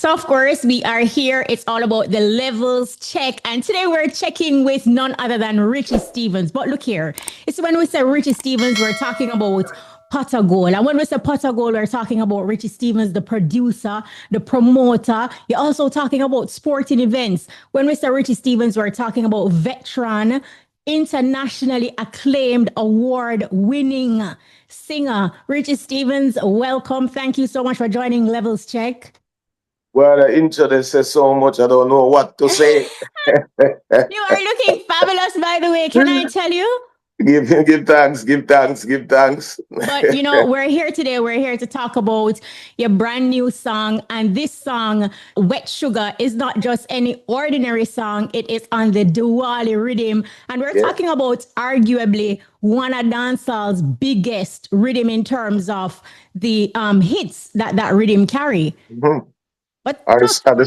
So, of course, we are here. It's all about the levels check. And today we're checking with none other than Richie Stephens. But look here, it's when we say Richie Stephens, we're talking about pot of gold. And when we say pot of gold, we're talking about Richie Stephens, the producer, the promoter. You're also talking about sporting events. When we say Richie Stephens, we're talking about veteran, internationally acclaimed, award-winning singer. Richie Stephens, welcome. Thank you so much for joining Levels Check. Well, the intro they say so much, I don't know what to say. You are looking fabulous, by the way. Can I tell you? Give thanks, give thanks, give thanks. But you know, we're here today. We're here to talk about your brand new song. And this song, Wet Sugar, is not just any ordinary song. It is on the Diwali rhythm. And we're talking about arguably one of dancehall's biggest rhythm in terms of the hits that rhythm carry. Mm-hmm. But the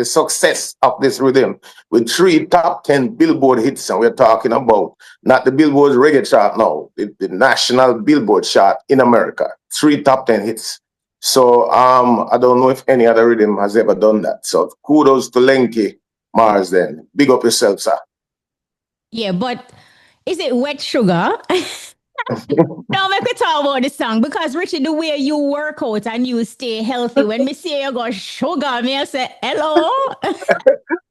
success of this rhythm with 3 top 10 Billboard hits, and we're talking about not the Billboard reggae chart now, the national Billboard chart in America. 3 top 10 hits. So I don't know if any other rhythm has ever done that. So kudos to Lenky Mars then. Big up yourself, sir. Yeah, but is it Wet Sugar? Now make me talk about the song, because Richie, the way you work out and you stay healthy, when me say you go sugar, me I say hello.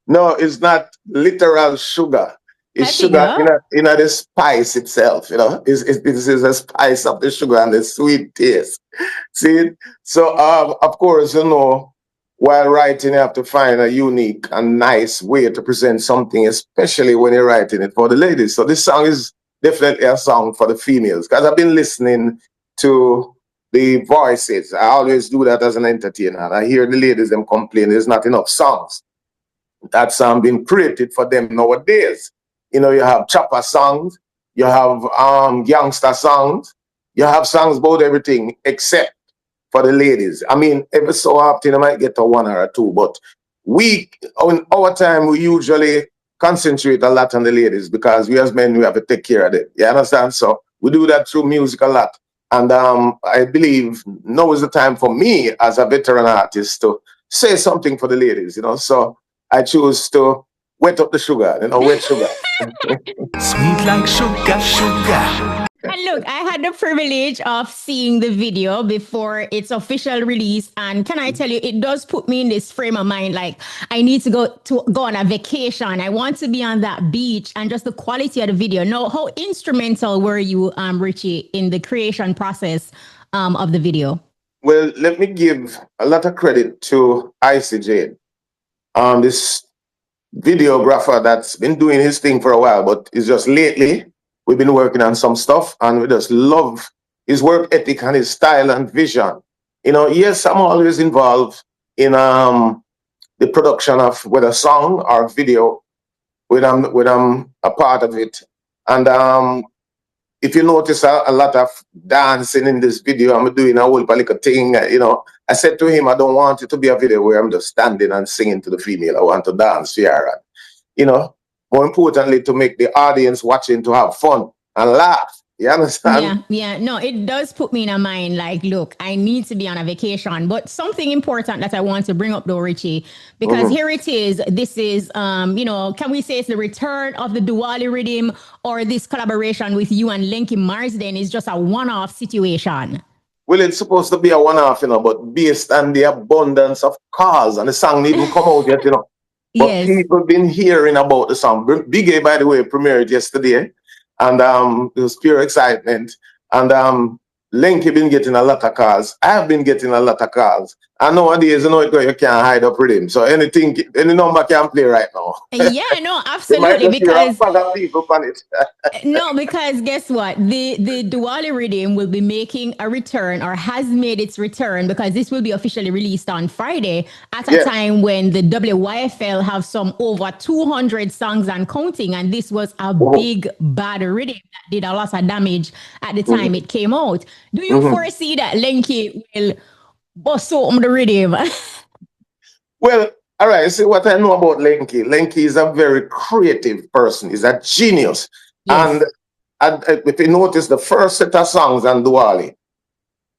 No, it's not literal sugar. It's sugar in the spice itself, you know. This is a spice of the sugar and the sweet taste. See? So of course, you know, while writing, you have to find a unique and nice way to present something, especially when you're writing it for the ladies. So this song is definitely a song for the females, because I've been listening to the voices. I always do that as an entertainer. I hear the ladies them complain there's not enough songs that's been created for them nowadays. You know, you have chopper songs, you have gangster songs, you have songs about everything except for the ladies. I mean, every so often I might get a 1 or a 2, but in our time we usually concentrate a lot on the ladies, because we as men, we have to take care of them. You understand? So we do that through music a lot. And I believe now is the time for me as a veteran artist to say something for the ladies, you know. So I choose to wet up the sugar, you know, wet sugar. Sweet like sugar, sugar. And look, I had the privilege of seeing the video before its official release. And can I tell you, it does put me in this frame of mind, like I need to go on a vacation. I want to be on that beach, and just the quality of the video. Now, how instrumental were you, Richie, in the creation process of the video? Well, let me give a lot of credit to ICJ, this videographer that's been doing his thing for a while, but it's just lately we've been working on some stuff, and we just love his work ethic and his style and vision. You know, yes, I'm always involved in the production of whether song or video when I'm a part of it. And if you notice a lot of dancing in this video, I'm doing a whole little thing. You know, I said to him, I don't want it to be a video where I'm just standing and singing to the female. I want to dance here, and, you know, more importantly, to make the audience watching to have fun and laugh. You understand? Yeah. No, it does put me in a mind like, look, I need to be on a vacation. But something important that I want to bring up though, Richie, because here it is. This is, you know, can we say it's the return of the Diwali rhythm, or this collaboration with you and Lenky Marsden is just a one-off situation? Well, it's supposed to be a one-off, you know, but based on the abundance of cars, and the song didn't come out yet, you know. But people been hearing about the song. Big A, by the way, premiered yesterday, and it was pure excitement. And Lenky been getting a lot of calls. I've been getting a lot of calls. And nowadays, you know, you can't hide up rhythm. So any number can play right now. Yeah, no, absolutely. Because people on it. No, because guess what? The Diwali rhythm will be making a return, or has made its return, because this will be officially released on Friday at a time when the WYFL have some over 200 songs and counting. And this was a big bad rhythm that did a lot of damage at the time it came out. Do you foresee that Lenky will bust open the rhythm? Well, all right, see what I know about Lenky. Lenky is a very creative person. He's a genius. Yes. And if you notice the first set of songs on Diwali,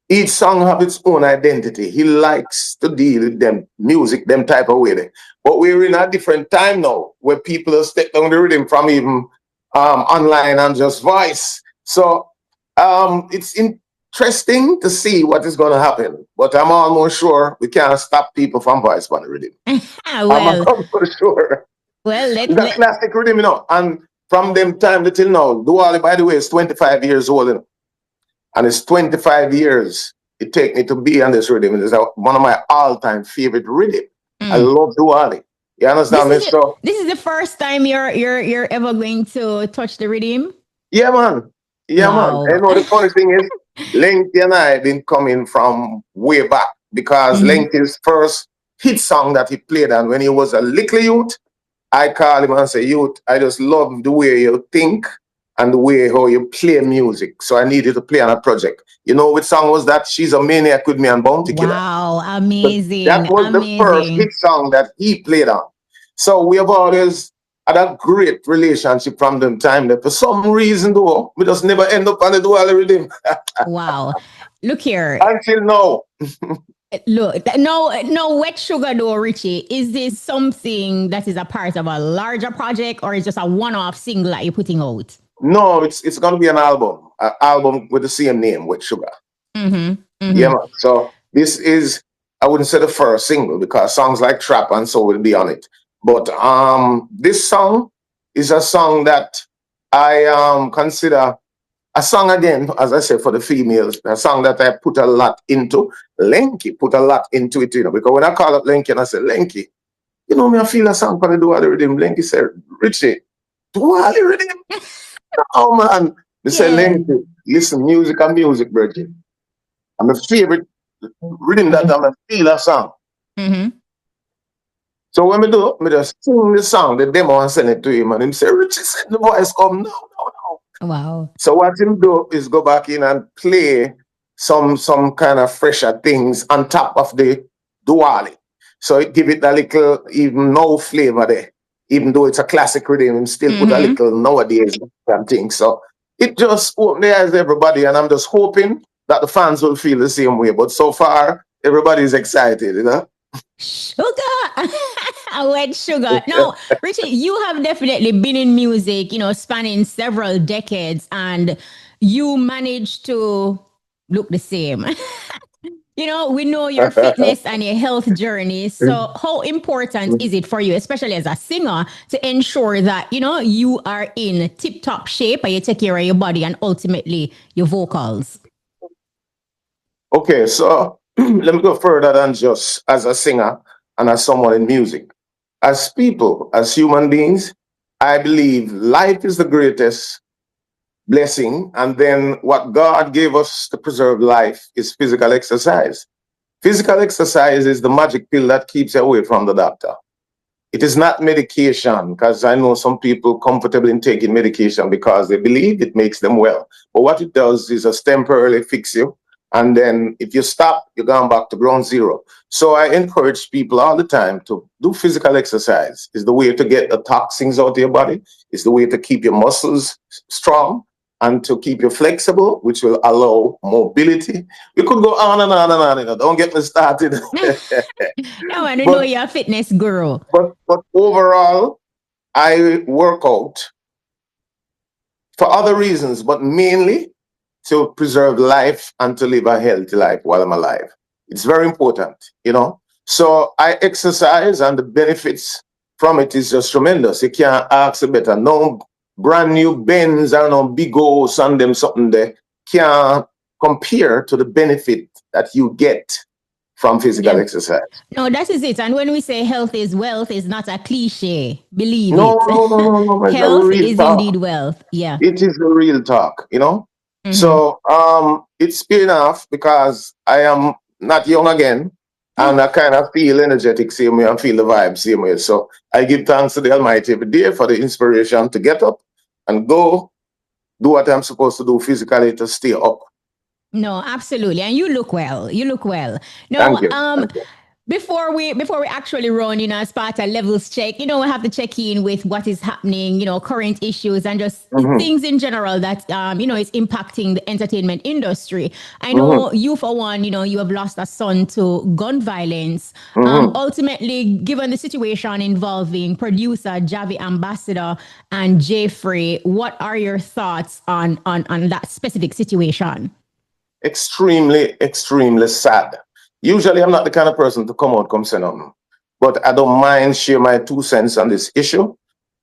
Each song have its own identity. He likes to deal with them music, them type of way. There. But we're in a different time now where people are step down the rhythm from even online and just voice. So it's interesting to see what is going to happen. But I'm almost sure we can't stop people from voice on the rhythm. I'm Well, almost sure. well, It's a classic rhythm, you know. And from them time till now, Duali, by the way, is 25 years old, you know? And it's 25 years it take me to be on this rhythm. It's one of my all-time favorite rhythm. I love Duali. You understand me? So this is the first time you're ever going to touch the rhythm. yeah, man. Yeah, man. Wow. You know, the funny thing is, Lenky and I been coming from way back because Lenky's first hit song that he played on when he was a little youth, I call him and say, youth, I just love the way you think and the way how you play music. So I needed to play on a project. You know which song was that? She's a Maniac with Me and Bounty Killer. Wow, So that amazing, was the first amazing. hit song that he played on. So we have always had a great relationship from them time that for some reason though, we just never end up on the dual rhythm. Wow. Look here. Until now. Look, no wet sugar though, Richie. Is this something that is a part of a larger project or is just a one-off single that you're putting out? No, it's gonna be an album with the same name, With Sugar. Yeah, man. So this is, I wouldn't say the first single because songs like Trap and So will be on it. But this song is a song that I consider a song again, as I said, for the females, a song that I put a lot into. Lenky put a lot into it, you know, because when I call up Lenky and I say, Lenky, you know me, I feel a song for the Duali rhythm. Lenky said, Richie, Duali rhythm? Oh man. They said, Lenky, listen, music and music, Bridget. I'm a favorite rhythm that I'm a feel a song. So when me just sing the song, the demo and send it to him, and him say, Richie, send the voice come. No. Wow. So what him do is go back in and play some kind of fresher things on top of the Duali. So it give it a little even no flavor there. Even though it's a classic rhythm, him still put a little nowadays and things. So it just opened the eyes of everybody, and I'm just hoping that the fans will feel the same way. But so far, everybody's excited, you know? Sugar. Wet sugar. Now, Richie, you have definitely been in music, you know, spanning several decades, and you managed to look the same. You know, we know your fitness and your health journey. So how important is it for you, especially as a singer, to ensure that, you know, you are in tip-top shape and you take care of your body and ultimately your vocals? Okay, so let me go further than just as a singer and as someone in music. As people, as human beings, I believe life is the greatest blessing. And then what God gave us to preserve life is physical exercise. Physical exercise is the magic pill that keeps you away from the doctor. It is not medication, because I know some people comfortable in taking medication because they believe it makes them well. But what it does is just temporarily fix you. And then if you stop, you're going back to ground zero. So I encourage people all the time to do physical exercise. It's the way to get the toxins out of your body. It's the way to keep your muscles strong and to keep you flexible, which will allow mobility. We could go on and on and on. You know, don't get me started. No, I don't know you're a fitness guru. But overall, I work out for other reasons, but mainly to preserve life and to live a healthy life while I'm alive. It's very important, you know. So I exercise, and the benefits from it is just tremendous. You can't ask it better. No brand new Benz or no big O's and them something there can't compare to the benefit that you get from physical exercise. No, that is it. And when we say health is wealth, it's not a cliche. Believe it. No. Health is indeed wealth. Yeah. It is a real talk, you know. So it's been enough because I am not young again, and I kind of feel energetic same way and feel the vibe same way. So I give thanks to the Almighty every day for the inspiration to get up and go do what I'm supposed to do physically to stay up. No, absolutely. And you look well. You look well. No, Thank you. Before we actually run, as part of levels check, we have to check in with what is happening, current issues and just Mm-hmm. things in general that is impacting the entertainment industry. I Mm-hmm. know you, for one, you have lost a son to gun violence. Mm-hmm. Ultimately, given the situation involving producer Javi Ambassador and Jeffrey, what are your thoughts on that specific situation? Extremely, extremely sad. Usually, I'm not the kind of person to come say nothing, but I don't mind share my 2 cents on this issue.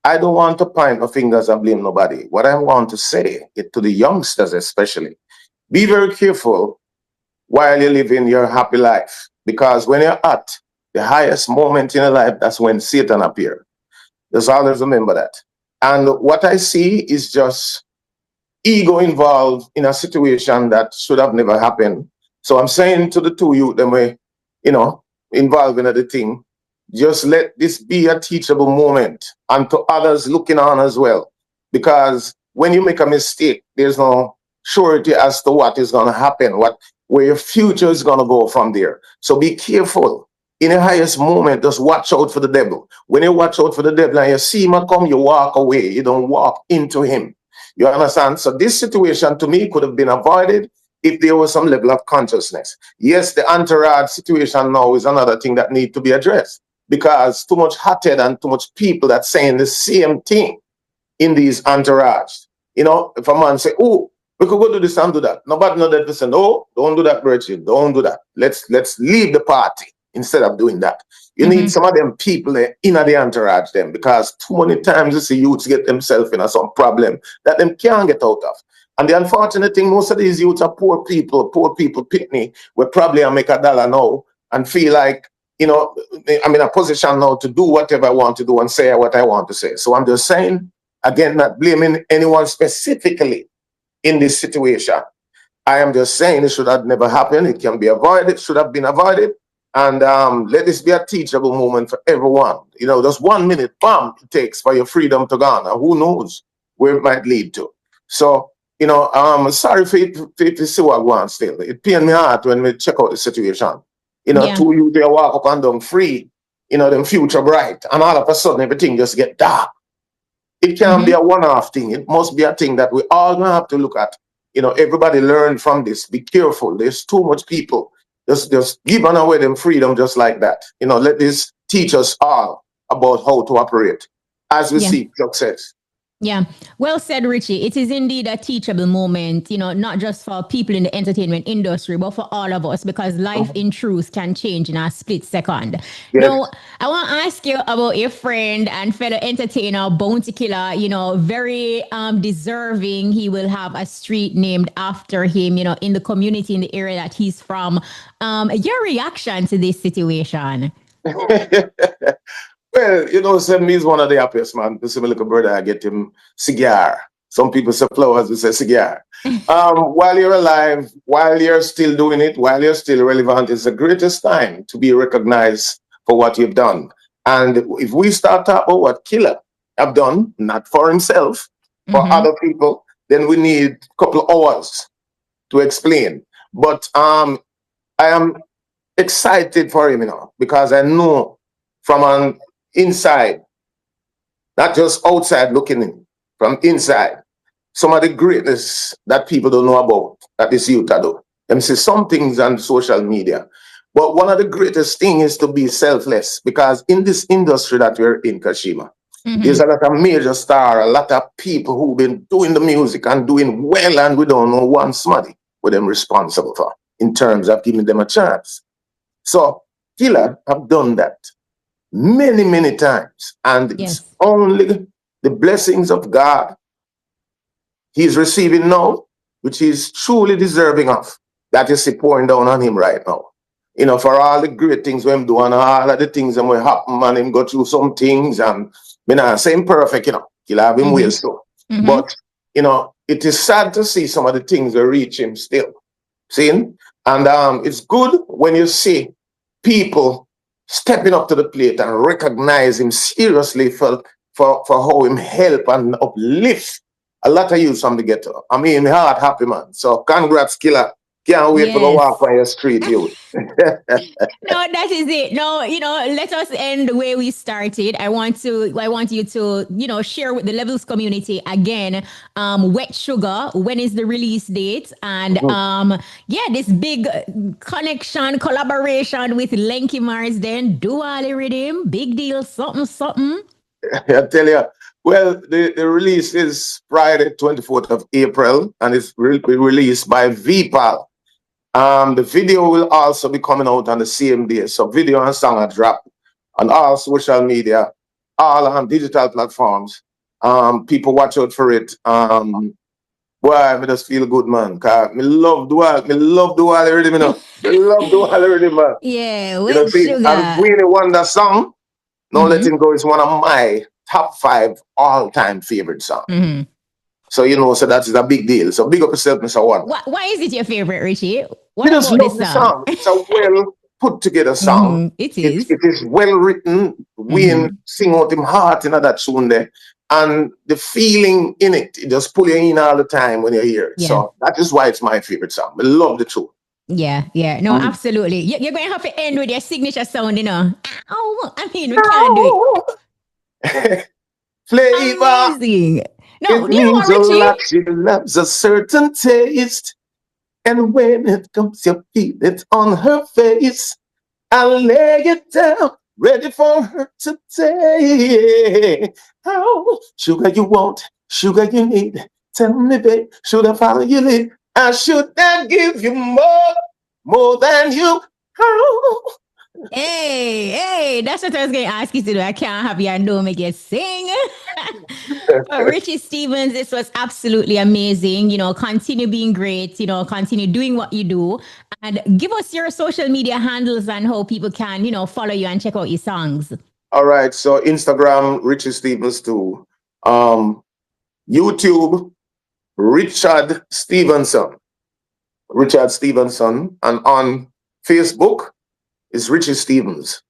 I don't want to point my fingers and blame nobody. What I want to say it to the youngsters, especially, be very careful while you're living your happy life, because when you're at the highest moment in your life, that's when Satan appears. Just always remember that. And what I see is just ego involved in a situation that should have never happened. So I'm saying to the two youth, them way, you know, involved in the thing, just let this be a teachable moment and to others looking on as well. Because when you make a mistake, there's no surety as to what is going to happen, where your future is going to go from there. So be careful. In the highest moment, just watch out for the devil. When you watch out for the devil and you see him come, you walk away. You don't walk into him. You understand? So this situation to me could have been avoided if there was some level of consciousness. Yes, the entourage situation now is another thing that needs to be addressed because too much hothead and too much people that saying the same thing in these entourage. If a man say, "Oh, we could go do this and do that," nobody know that. Listen, no, don't do that, Richard. Don't do that. Let's leave the party instead of doing that. You need some of them people in the entourage them because too many times you see youths get themselves in some problem that them can't get out of. And the unfortunate thing, most of these youths are poor people pitney, will probably make $1 now and feel like, I'm in a position now to do whatever I want to do and say what I want to say. So I'm just saying, again, not blaming anyone specifically in this situation. I am just saying it should have never happened. It can be avoided. It should have been avoided. And let this be a teachable moment for everyone. Just 1 minute, bam, it takes for your freedom to go. And who knows where it might lead to. So, sorry for it to see what I want still. It pained me heart when we check out the situation. Yeah. Two you they walk up and down free, them future bright. And all of a sudden everything just get dark. It can't be a one-off thing. It must be a thing that we all gonna have to look at. Everybody learn from this. Be careful. There's too much people just giving away them freedom just like that. Let this teach us all about how to operate as we seek success. Yeah, well said, Richie. It is indeed a teachable moment, not just for people in the entertainment industry, but for all of us, because life in truth can change in a split second. Yes. Now, I want to ask you about your friend and fellow entertainer, Bounty Killer, very deserving. He will have a street named after him, in the community, in the area that he's from. Your reaction to this situation? Well, me is one of the happiest, man. To see my little brother, I get him cigar. Some people say flowers, we say cigar. While you're alive, while you're still doing it, while you're still relevant, it's the greatest time to be recognized for what you've done. And if we start talking about what Killer have done, not for himself, for other people, then we need a couple of hours to explain. But I am excited for him, because I know from an inside, not just outside looking in, from inside, some of the greatness that people don't know about that this youth do. Them see some things on social media. But one of the greatest things is to be selfless, because in this industry that we're in, Kashima, there's a lot of major star, a lot of people who've been doing the music and doing well, and we don't know one somebody what them responsible for in terms of giving them a chance. So Killer have done that many, many times. And it's only the blessings of God he's receiving now, which he's truly deserving of, that is pouring down on him right now. For all the great things we do and all of the things that will happen and him go through some things. And me not saying perfect, he'll have him ways too. But, it is sad to see some of the things that reach him still. See? And it's good when you see people stepping up to the plate and recognize him seriously for how him help and uplift a lot of youth from the ghetto. I mean, my heart happy, man. So congrats, Killer. Can't wait for the Yes. walk on your street, you. No, that is it. No, let us end the way we started. I want you to, share with the Levels community again, Wet Sugar, when is the release date? And yeah, this big connection, collaboration with Lenky Marsden, Dual Rhythm, big deal, something, something. I tell you, well, the release is Friday, 24th of April, and it's released by VPAL. The video will also be coming out on the same day. So video and song are dropped on all social media, all on digital platforms. People watch out for it. Boy, I just feel good, man. Cause me love Dual already, me know. Me love Dual already, man. Yeah, You know, Wet see, and Sugar. Queenie Wonder song, No Mm-hmm. Letting Go is one of my top 5 all-time favorite songs. Mm-hmm. So, so that is a big deal. So big up yourself, Mr. Wonder. Why is it your favorite, Richie? What I just about love this the song? song. It's a well put together song. It It, is. it is well written. Wayne sing out him heart in that tune there. And the feeling in it just pull you in all the time when you hear it. Yeah. So that is why it's my favorite song. I love the tune. Yeah. No, absolutely. You're going to have to end with your signature sound, Oh, I mean, we can't do it. Flavor. Amazing. No, It you know means what, a Richie? lot. She loves a certain taste. And when it comes, you feel it on her face. I'll lay it down, ready for her to take. Oh, sugar you want, sugar you need. Tell me, babe, should I follow your lead? I should I give you more than you. Oh. Hey, that's what I was going to ask you to do. I can't have you and don't make you sing. But Richie Stephens, this was absolutely amazing. Continue being great, continue doing what you do. And give us your social media handles and how people can, follow you and check out your songs. All right, so Instagram, Richie Stephens too. YouTube, Richard Stevenson. And on Facebook is Richie Stephens.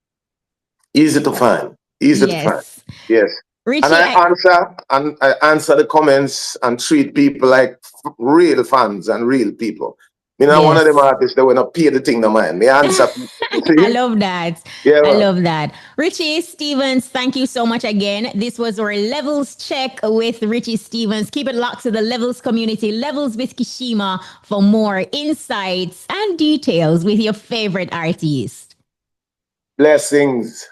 Easy to find. Yes. Richie, And I answer the comments and treat people like real fans and real people. One of them artists that will not pay the thing no mind. Me answer. I love that. Yeah, I love that. Richie Stephens, thank you so much again. This was our Levels check with Richie Stephens. Keep it locked to the Levels community, Levels with Kashima, for more insights and details with your favorite artist. Blessings.